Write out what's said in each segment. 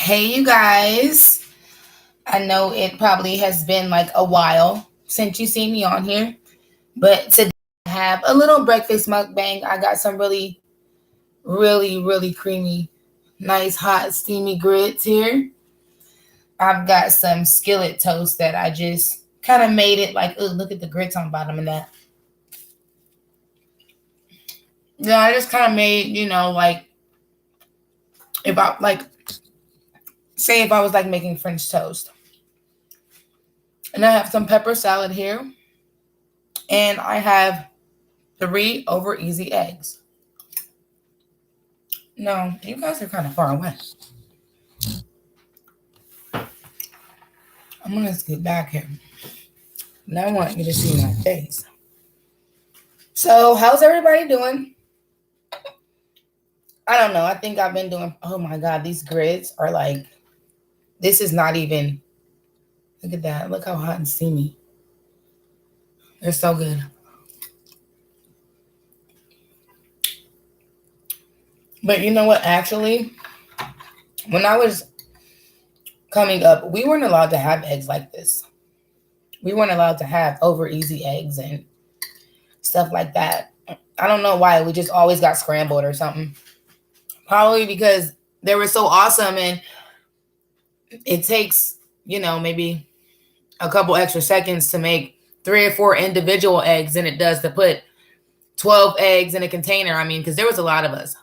Hey, you guys. I know it probably has been like a while since you seen me on here, but today I have a little breakfast mukbang. I got some really creamy, nice, hot, steamy grits here. I've got some skillet toast that I just kind of made it like, oh, look at the grits on the bottom of that. Yeah, I just kind of made, like if I like, say if I was like making French toast. And I have some pepper salad here. And I have 3 over easy eggs. No, you guys are kind of far away. I'm gonna scoot back here. And I want you to see my face. So, how's everybody doing? I don't know. I think I've been doing. Oh my God, these grits are like. This is not even. Look at that. Look how hot and steamy. They're so good. But you know what? Actually, when I was coming up, we weren't allowed to have eggs like this. We weren't allowed to have over easy eggs and stuff like that. I don't know why. We just always got scrambled or something. Probably because they were so awesome and it takes, maybe a couple extra seconds to make 3 or 4 individual eggs than it does to put 12 eggs in a container. I mean, because there was a lot of us.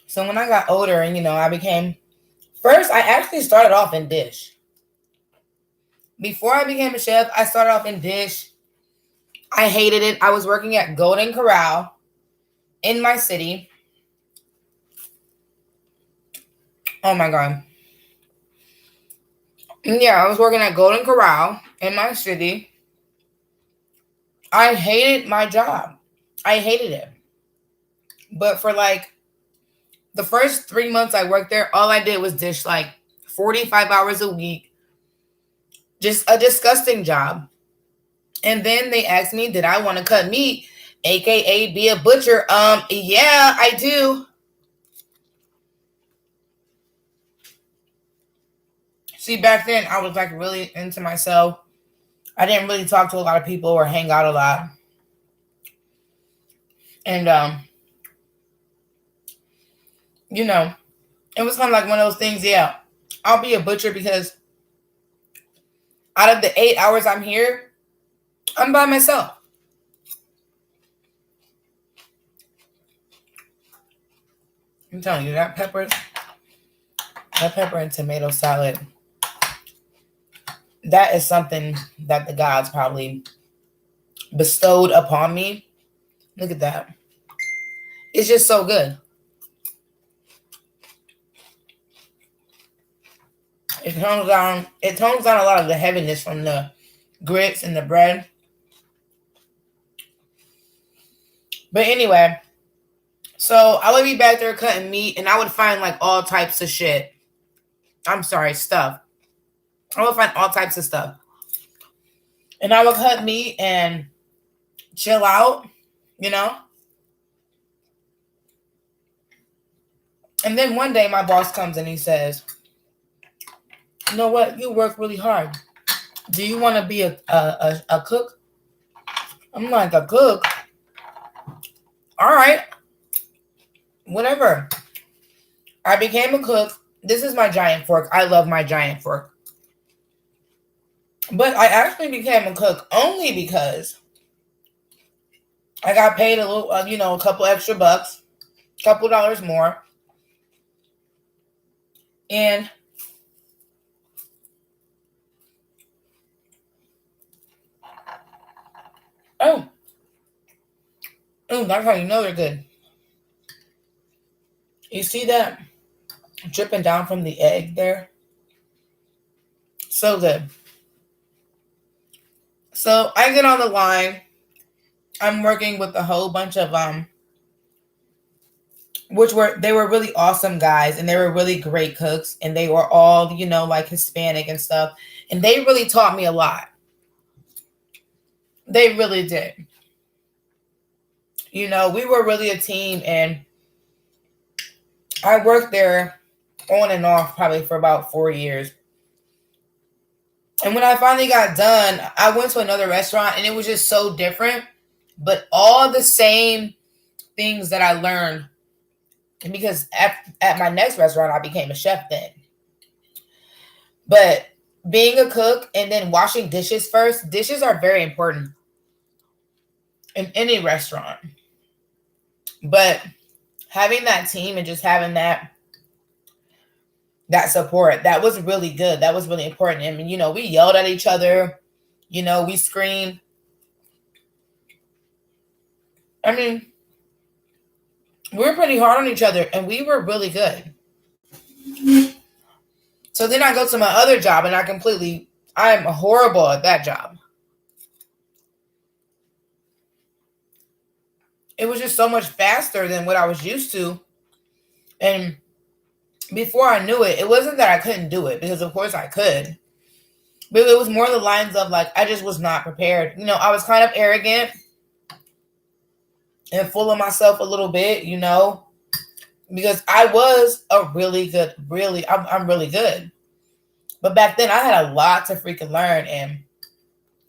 So when I got older and, I became, first, I actually started off in dish. Before I became a chef, I started off in dish. I hated it. I was working at Golden Corral in my city. Oh my God. Yeah, I was working at Golden Corral in my city. I hated my job. I hated it. But for like the first 3 months I worked there, all I did was dish like 45 hours a week. Just a disgusting job. And then they asked me, did I want to cut meat, aka be a butcher? Yeah, I do. See, back then I was like really into myself. I didn't really talk to a lot of people or hang out a lot. And it was kind of like one of those things, yeah. I'll be a butcher because out of the 8 hours I'm here, I'm by myself. I'm telling you, that pepper and tomato salad, that is something that the gods probably bestowed upon me. Look at that. It's just so good. It tones down a lot of the heaviness from the grits and the bread. But anyway, so I would be back there cutting meat and I would find like all types of shit. I'm sorry, stuff. I would find all types of stuff. And I would cut meat and chill out, And then one day my boss comes and he says, you know what? You work really hard. Do you want to be a cook? I'm like, a cook? All right. Whatever. I became a cook. This is my giant fork. I love my giant fork. But I actually became a cook only because I got paid a little, a couple extra bucks, a couple dollars more. And oh, that's how you know they're good. You see that dripping down from the egg there? So good. So I get on the line. I'm working with a whole bunch of they were really awesome guys and they were really great cooks and they were all, like Hispanic and stuff. And they really taught me a lot. They really did. We were really a team and I worked there on and off probably for about 4 years. And when I finally got done, I went to another restaurant and it was just so different, but all the same things that I learned, because at my next restaurant, I became a chef then. But being a cook and then washing dishes first, dishes are very important in any restaurant. But having that team and just having that support, that was really good. That was really important. I mean, we yelled at each other, we screamed. I mean, we were pretty hard on each other and we were really good. So then I go to my other job and I'm horrible at that job. It was just so much faster than what I was used to. And before I knew it, it wasn't that I couldn't do it, because of course I could. But it was more the lines of like, I just was not prepared. I was kind of arrogant and full of myself a little bit, because I was I'm really good. But back then I had a lot to freaking learn, and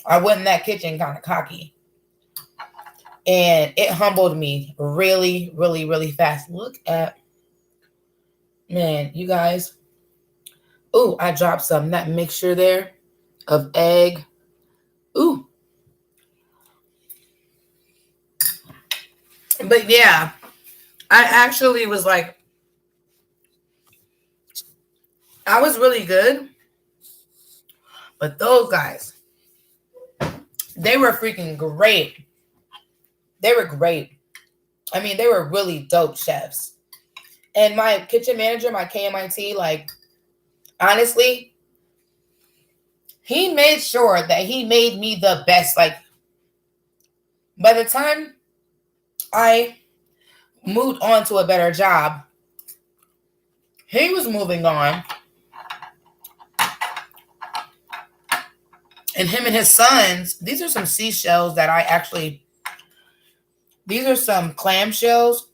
I went in that kitchen kind of cocky. And it humbled me really, really, really fast. Look at, man, you guys. Ooh, I dropped some, that mixture there of egg. Ooh. But yeah, I actually was like, I was really good. But those guys, they were freaking great. They were great. I mean, they were really dope chefs. And my kitchen manager, my KMIT, like, honestly, he made sure that he made me the best. Like, by the time I moved on to a better job, he was moving on. And him and his sons, these are some seashells that these are some clam shells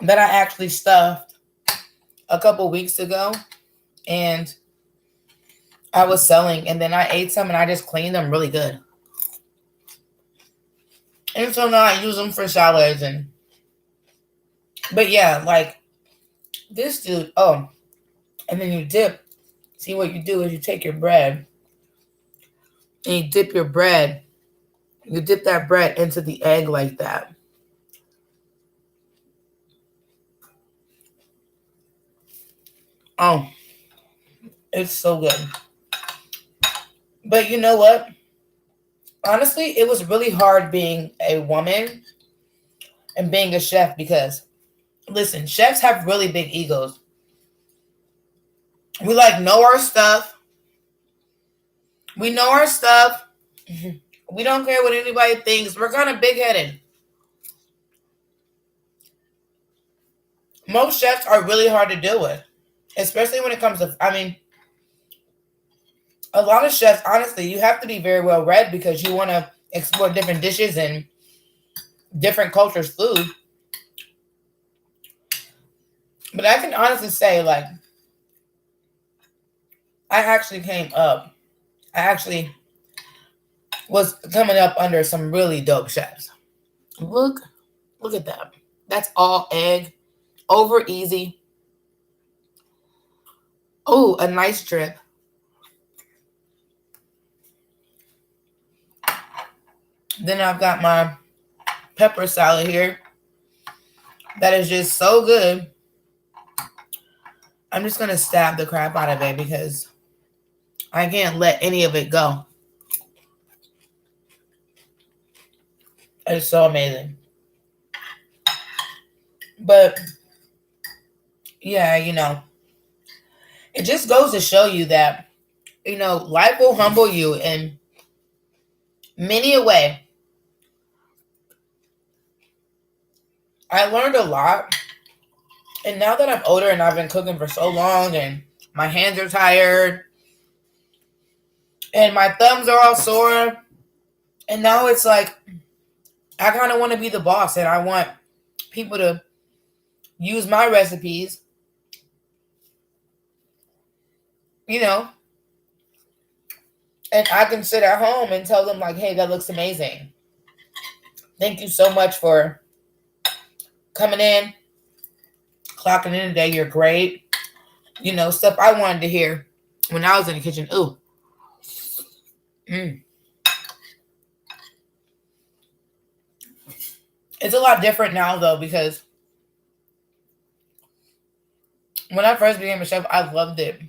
that I actually stuffed a couple weeks ago. And I was selling, and then I ate some and I just cleaned them really good. And so now I use them for salads. But yeah, like this dude, and then you dip. See, what you do is you take your bread and you dip your bread. You dip that bread into the egg like that. Oh, it's so good. But you know what? Honestly, it was really hard being a woman and being a chef, because, listen, chefs have really big egos. We know our stuff. We know our stuff. We don't care what anybody thinks. We're kind of big-headed. Most chefs are really hard to deal with, especially when it comes to, a lot of chefs, honestly, you have to be very well read, because you want to explore different dishes and different cultures' food. But I can honestly say, like, I actually was coming up under some really dope chefs. Look at that. That's all egg, over easy. Oh, a nice drip. Then I've got my pepper salad here. That is just so good. I'm just going to stab the crap out of it, because I can't let any of it go. It's so amazing. But yeah, it just goes to show you that, life will humble you in many a way. I learned a lot. And now that I'm older and I've been cooking for so long and my hands are tired and my thumbs are all sore, and now it's like, I kind of want to be the boss, and I want people to use my recipes you know, and I can sit at home and tell them, like, hey, that looks amazing. Thank you so much for coming in, clocking in today. You're great. You know, stuff I wanted to hear when I was in the kitchen. Ooh. It's a lot different now, though, because when I first became a chef, I loved it.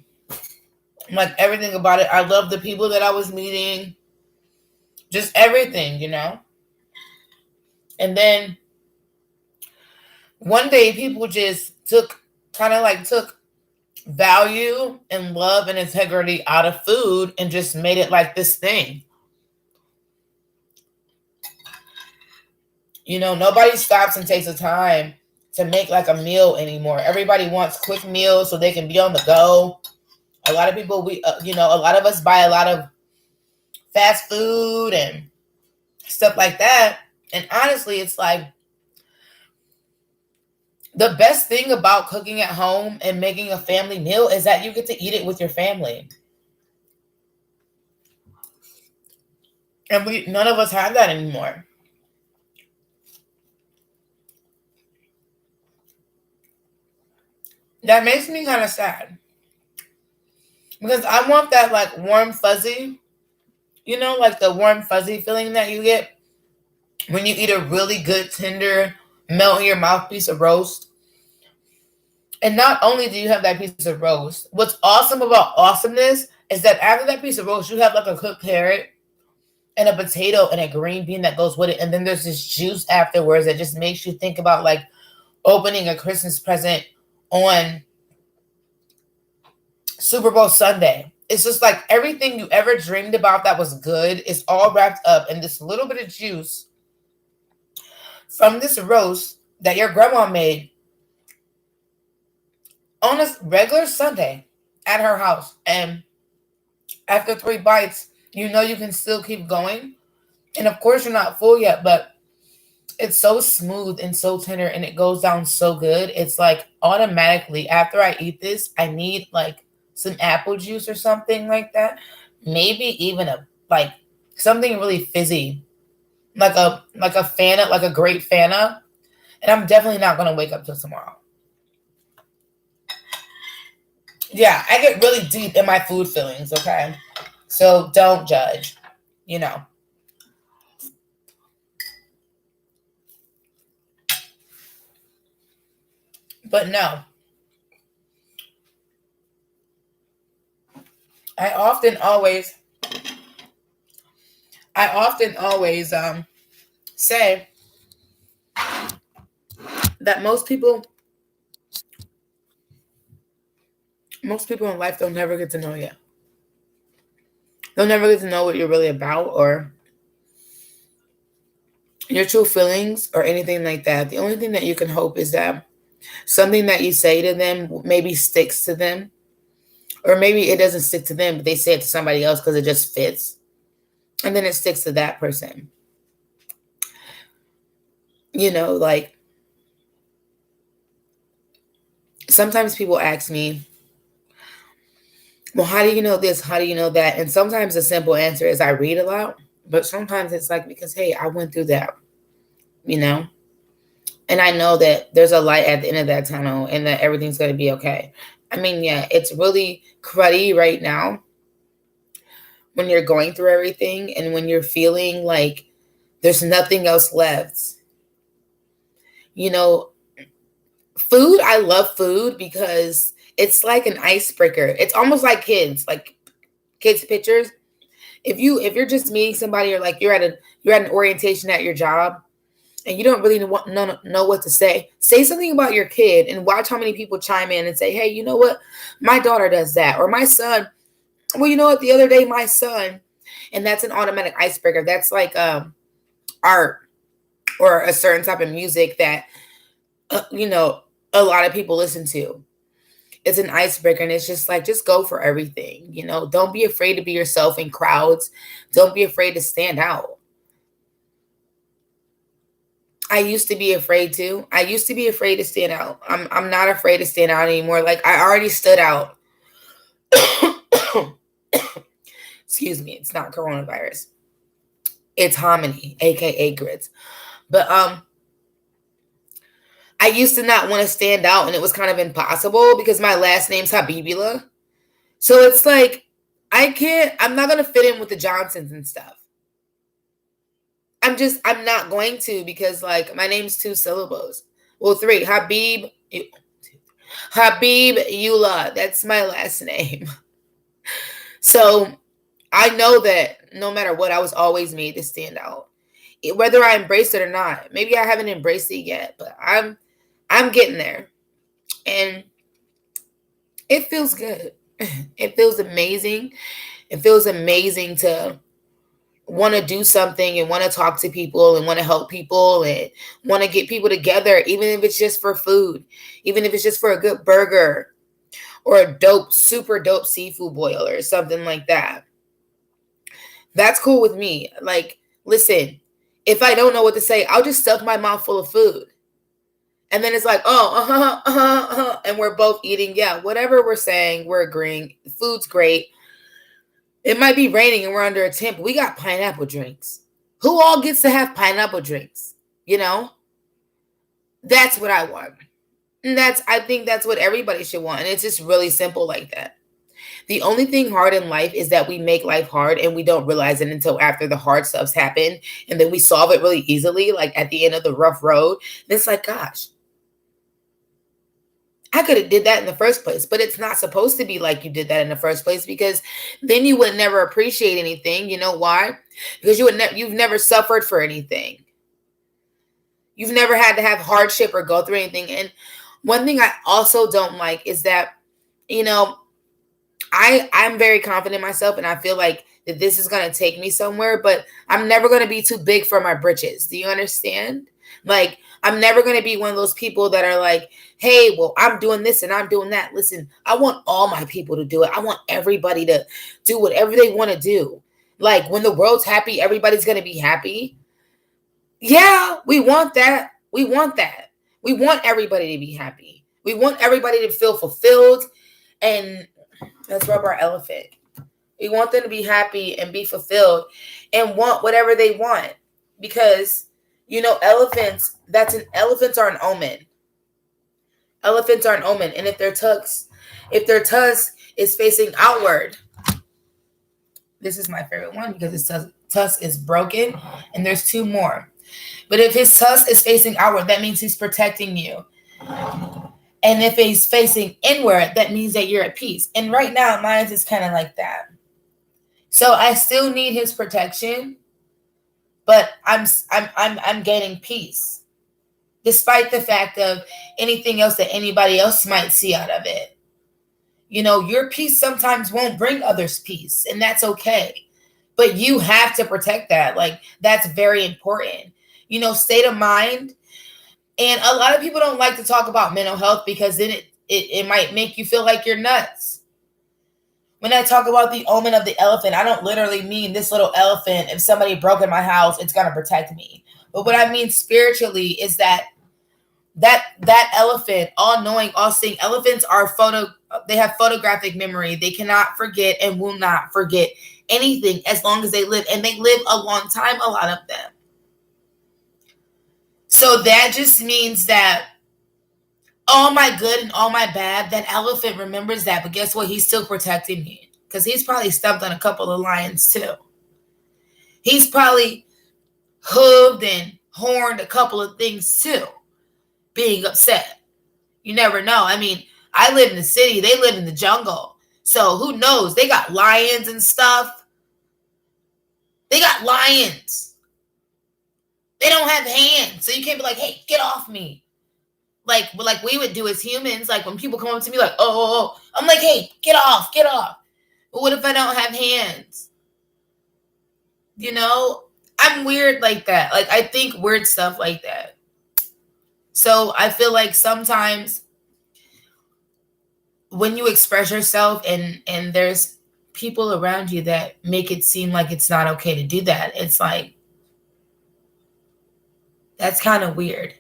Like, everything about it. I loved the people that I was meeting. Just everything, you know? And then one day people just took value and love and integrity out of food and just made it like this thing. You know, nobody stops and takes the time to make like a meal anymore. Everybody wants quick meals so they can be on the go. A lot of people, a lot of us buy a lot of fast food and stuff like that. And honestly, it's like the best thing about cooking at home and making a family meal is that you get to eat it with your family. And none of us have that anymore. That makes me kind of sad. Because I want that like warm fuzzy, like the warm fuzzy feeling that you get when you eat a really good, tender, melt in your mouth piece of roast. And not only do you have that piece of roast, what's awesome about awesomeness is that after that piece of roast, you have like a cooked carrot and a potato and a green bean that goes with it. And then there's this juice afterwards that just makes you think about like opening a Christmas present on Super Bowl Sunday. It's just like everything you ever dreamed about that was good is all wrapped up in this little bit of juice from this roast that your grandma made on a regular Sunday at her house. And after 3 bites, you can still keep going. And of course, you're not full yet, but it's so smooth and so tender and it goes down so good. It's like automatically after I eat this, I need like some apple juice or something like that. Maybe even something really fizzy, like a Fanta, like a grape Fanta. And I'm definitely not going to wake up till tomorrow. Yeah, I get really deep in my food feelings, okay? So don't judge, But no. I often always say that most people in life don't never get to know you. They'll never get to know what you're really about or your true feelings or anything like that. The only thing that you can hope is that something that you say to them maybe sticks to them. Or maybe it doesn't stick to them, but they say it to somebody else because it just fits. And then it sticks to that person. Like sometimes people ask me, well, how do you know this? How do you know that? And sometimes the simple answer is I read a lot. But sometimes it's like, because, hey, I went through that, And I know that there's a light at the end of that tunnel and that everything's going to be okay. I mean, yeah, it's really cruddy right now when you're going through everything and when you're feeling like there's nothing else left. Food, I love food because it's like an icebreaker. It's almost like kids pictures. If you're just meeting somebody or like you're at an orientation at your job and you don't really know what to say something about your kid and watch how many people chime in and say, hey, you know what? My daughter does that. Or my son. Well, you know what? The other day, my son, and that's an automatic icebreaker. That's like art or a certain type of music that, a lot of people listen to. It's an icebreaker, and it's just like, just go for everything. Don't be afraid to be yourself in crowds. Don't be afraid to stand out. I used to be afraid to. I used to be afraid to stand out. I'm not afraid to stand out anymore. Like I already stood out Excuse me, it's not coronavirus. It's hominy, aka grits. But I used to not want to stand out, and it was kind of impossible because my last name's Habibula. So it's like I'm not gonna fit in with the Johnsons and stuff. I'm not going to, because like my name's 2 syllables. Well, 3. HEYYYYYYOU. That's my last name. So I know that no matter what, I was always made to stand out. Whether I embrace it or not. Maybe I haven't embraced it yet, but I'm getting there. And it feels good. It feels amazing. It feels amazing to want to do something and want to talk to people and want to help people and want to get people together, even if it's just for food, even if it's just for a good burger or a super dope seafood boil or something like that. That's cool with me. Like, listen, if I don't know what to say, I'll just stuff my mouth full of food. And then it's like, and we're both eating. Yeah, whatever we're saying, we're agreeing. The food's great. It might be raining and we're under a tent, but we got pineapple drinks. Who all gets to have pineapple drinks? You know? That's what I want. And I think that's what everybody should want. And it's just really simple like that. The only thing hard in life is that we make life hard and we don't realize it until after the hard stuff's happened. And then we solve it really easily, like at the end of the rough road. And it's like, gosh, I could have did that in the first place, but it's not supposed to be like you did that in the first place, because then you would never appreciate anything. You know why? Because you've never suffered for anything. You've never had to have hardship or go through anything. And one thing I also don't like is that, you know, I'm very confident in myself, and I feel like that this is going to take me somewhere, but I'm never going to be too big for my britches. Do you understand? Like, I'm never going to be one of those people that are like, hey, well, I'm doing this and I'm doing that. Listen, I want all my people to do it. I want everybody to do whatever they want to do. Like, when the world's happy, everybody's going to be happy. Yeah, we want that. We want that. We want everybody to be happy. We want everybody to feel fulfilled. And let's rub our elephant. We want them to be happy and be fulfilled and want whatever they want. Because, you know, elephants are an omen. Elephants are an omen. And if their tusk is facing outward, this is my favorite one because his tusk is broken, and there's 2 more. But if his tusk is facing outward, that means he's protecting you. And if he's facing inward, that means that you're at peace. And right now, mine is kind of like that. So I still need his protection, but I'm gaining peace, despite the fact of anything else that anybody else might see out of it. You know, your peace sometimes won't bring others peace, and that's okay. But you have to protect that. Like, that's very important. You know, state of mind. And a lot of people don't like to talk about mental health because then it might make you feel like you're nuts. When I talk about the omen of the elephant, I don't literally mean this little elephant. If somebody broke in my house, it's going to protect me. But what I mean spiritually is that elephant, all knowing, all seeing, elephants they have photographic memory. They cannot forget and will not forget anything as long as they live. And they live a long time, a lot of them. So that just means that all my good and all my bad, that elephant remembers that. But guess what? He's still protecting me, because he's probably stepped on a couple of lions too. He's probably hooved and horned a couple of things too, being upset. You never know. I mean, I live in the city. They live in the jungle. So who knows? They got lions and stuff. They got lions. They don't have hands. So you can't be like, hey, get off me. Like we would do as humans. Like when people come up to me like, oh. I'm like, hey, get off. But what if I don't have hands? You know, I'm weird like that. Like, I think weird stuff like that. So I feel like sometimes when you express yourself and there's people around you that make it seem like it's not okay to do that, it's like, that's kind of weird.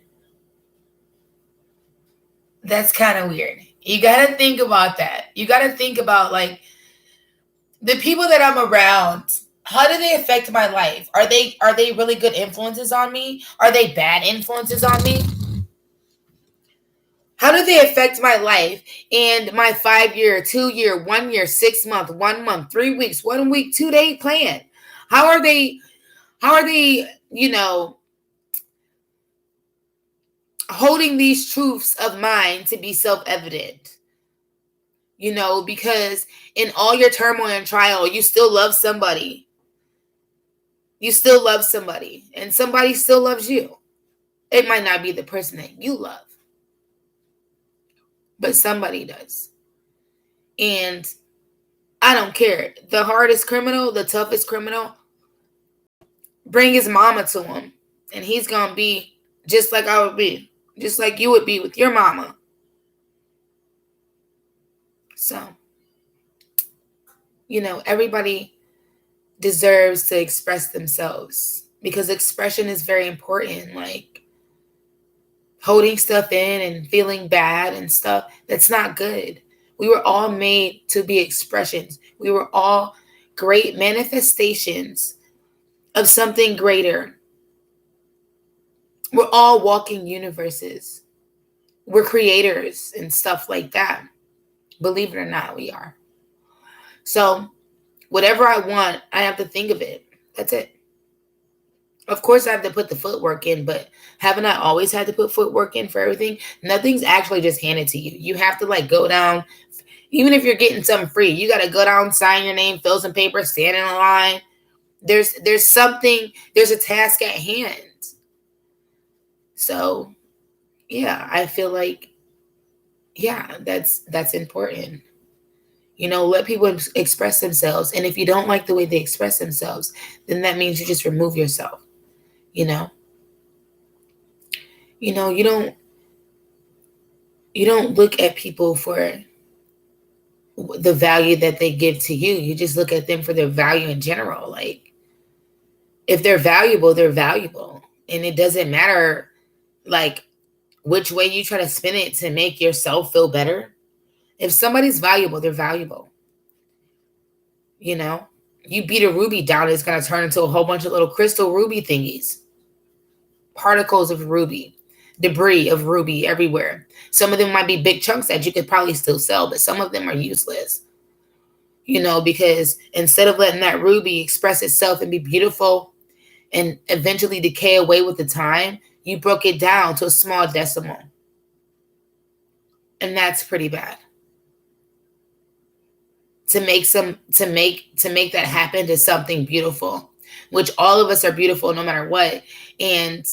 That's kind of weird. You got to think about that. You got to think about, like, The people that I'm around, how do they affect my life? Are they really good influences on me? Are they bad influences on me? How do they affect my life and my 5 year, 2 year, 1 year, 6 month, 1 month, 3 weeks, 1 week, 2 day plan? How are they, holding these truths of mine to be self-evident? Because in all your turmoil and trial, you still love somebody. You still love somebody, and somebody still loves you. It might not be the person that you love, but somebody does. And I don't care. The hardest criminal, the toughest criminal, bring his mama to him, and he's going to be just like I would be, just like you would be with your mama. So, everybody deserves to express themselves, because expression is very important. Like, holding stuff in and feeling bad and stuff, that's not good. We were all made to be expressions. We were all great manifestations of something greater. We're all walking universes. We're creators and stuff like that. Believe it or not, we are. So whatever I want, I have to think of it. That's it. Of course, I have to put the footwork in, but haven't I always had to put footwork in for everything? Nothing's actually just handed to you. You have to go down. Even if you're getting something free, you got to go down, sign your name, fill some paper, stand in a line. There's a task at hand. So, yeah, I feel like, that's important. Let people express themselves. And if you don't like the way they express themselves, then that means you just remove yourself. You don't look at people for the value that they give to you. You just look at them for their value in general. Like, if they're valuable, they're valuable. And it doesn't matter, which way you try to spin it to make yourself feel better. If somebody's valuable, they're valuable. You beat a ruby down, it's going to turn into a whole bunch of little crystal ruby thingies. Particles of ruby. Debris of ruby everywhere. Some of them might be big chunks that you could probably still sell, but some of them are useless. Because instead of letting that ruby express itself and be beautiful and eventually decay away with the time, you broke it down to a small decimal. And that's pretty bad. To make that happen to something beautiful, which all of us are beautiful no matter what. And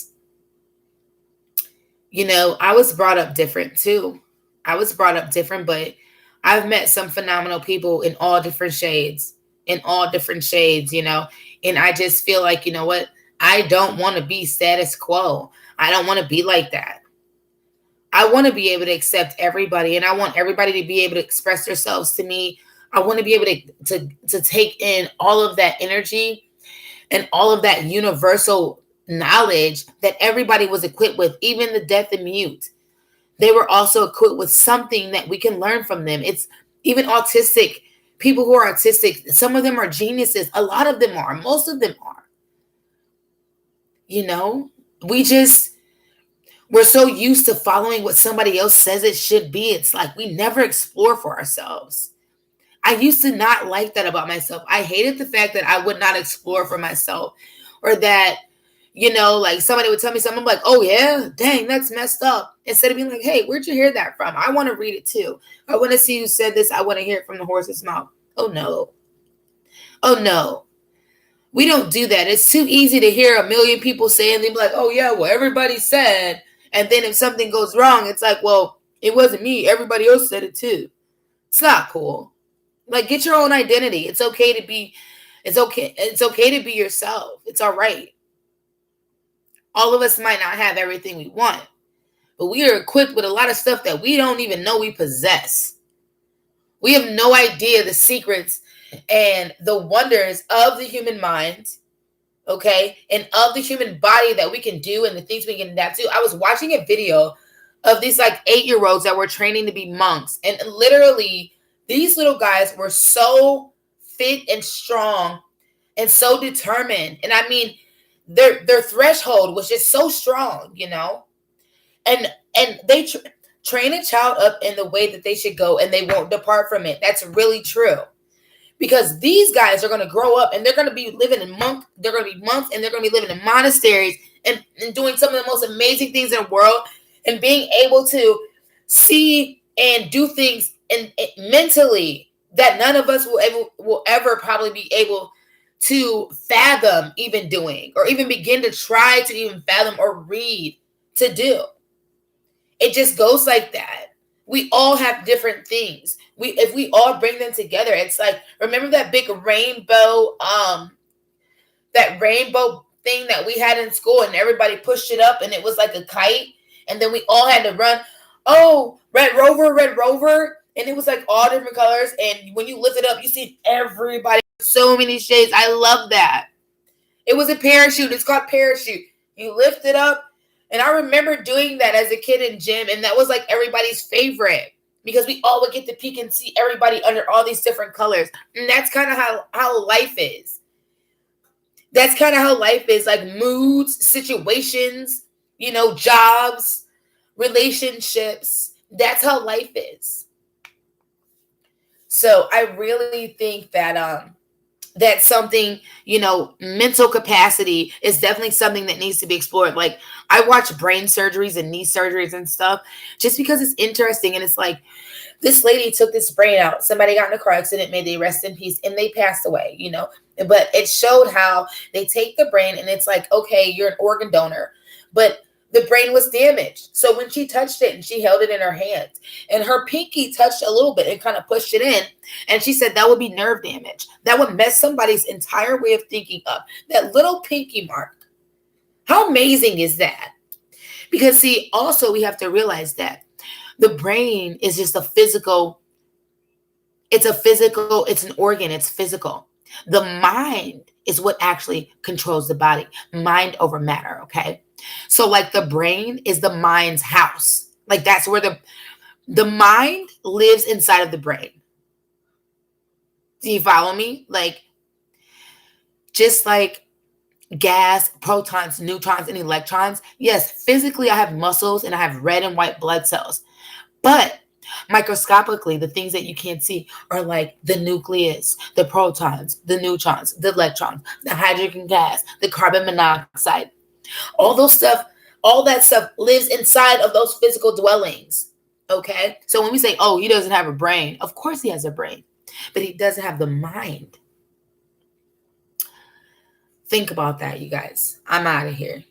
I was brought up different too. But I've met some phenomenal people in all different shades, and I just feel like, what? I don't want to be status quo. I don't want to be like that. I want to be able to accept everybody, and I want everybody to be able to express themselves to me. I want to be able to take in all of that energy and all of that universal knowledge that everybody was equipped with, even the deaf and mute. They were also equipped with something that we can learn from them. It's even autistic, people who are autistic, some of them are geniuses. A lot of them are. Most of them are. We're so used to following what somebody else says it should be. It's like we never explore for ourselves. I used to not like that about myself. I hated the fact that I would not explore for myself, or that, somebody would tell me something, I'm like, oh yeah, dang, that's messed up. Instead of being like, hey, where'd you hear that from? I want to read it too. I want to see who said this. I want to hear it from the horse's mouth. Oh no. We don't do that. It's too easy to hear a million people saying, they'd be like, oh yeah, well, everybody said. And then if something goes wrong, it's like, well, it wasn't me. Everybody else said it too. It's not cool. Get your own identity. It's okay to be yourself. It's all right. All of us might not have everything we want, but we are equipped with a lot of stuff that we don't even know we possess. We have no idea the secrets and the wonders of the human mind, okay, and of the human body that we can do and the things we can adapt to. I was watching a video of these 8-year-olds that were training to be monks, and literally these little guys were so fit and strong and so determined. And I mean, their threshold was just so strong, you know? And they train a child up in the way that they should go and they won't depart from it. That's really true. Because these guys are going to grow up and they're going to be living in monks. They're going to be monks and they're going to be living in monasteries and doing some of the most amazing things in the world and being able to see and do things mentally that none of us will ever probably be able to fathom even doing or even begin to try to even fathom or read to do. It just goes like that. We all have different things. If we all bring them together, it's like, remember that big rainbow, that rainbow thing that we had in school and everybody pushed it up and it was like a kite and then we all had to run, oh, red rover. And it was like all different colors. And when you lift it up, you see everybody, so many shades. I love that. It was a parachute. It's called parachute. You lift it up. And I remember doing that as a kid in gym. And that was like everybody's favorite because we all would get to peek and see everybody under all these different colors. And that's kind of how life is. That's kind of how life is, like moods, situations, you know, jobs, relationships. That's how life is. So I really think that that's something, you know, mental capacity is definitely something that needs to be explored. Like I watch brain surgeries and knee surgeries and stuff just because it's interesting. And it's like, this lady took this brain out. Somebody got in a car accident, may they rest in peace, and they passed away, you know. But it showed how they take the brain and it's like, okay, you're an organ donor. But the brain was damaged. So when she touched it and she held it in her hands and her pinky touched a little bit and kind of pushed it in. And she said that would be nerve damage. That would mess somebody's entire way of thinking up. That little pinky mark. How amazing is that? Because see, also we have to realize that the brain is just it's an organ, it's physical. The mind is what actually controls the body. Mind over matter, okay? So like the brain is the mind's house. Like that's where the mind lives inside of the brain. Do you follow me? Like just like gas, protons, neutrons, and electrons. Yes, physically I have muscles and I have red and white blood cells. But microscopically, the things that you can't see are like the nucleus, the protons, the neutrons, the electrons, the hydrogen gas, the carbon monoxide. All that stuff lives inside of those physical dwellings. Okay? So when we say, oh, he doesn't have a brain, of course he has a brain, but he doesn't have the mind. Think about that, you guys. I'm out of here.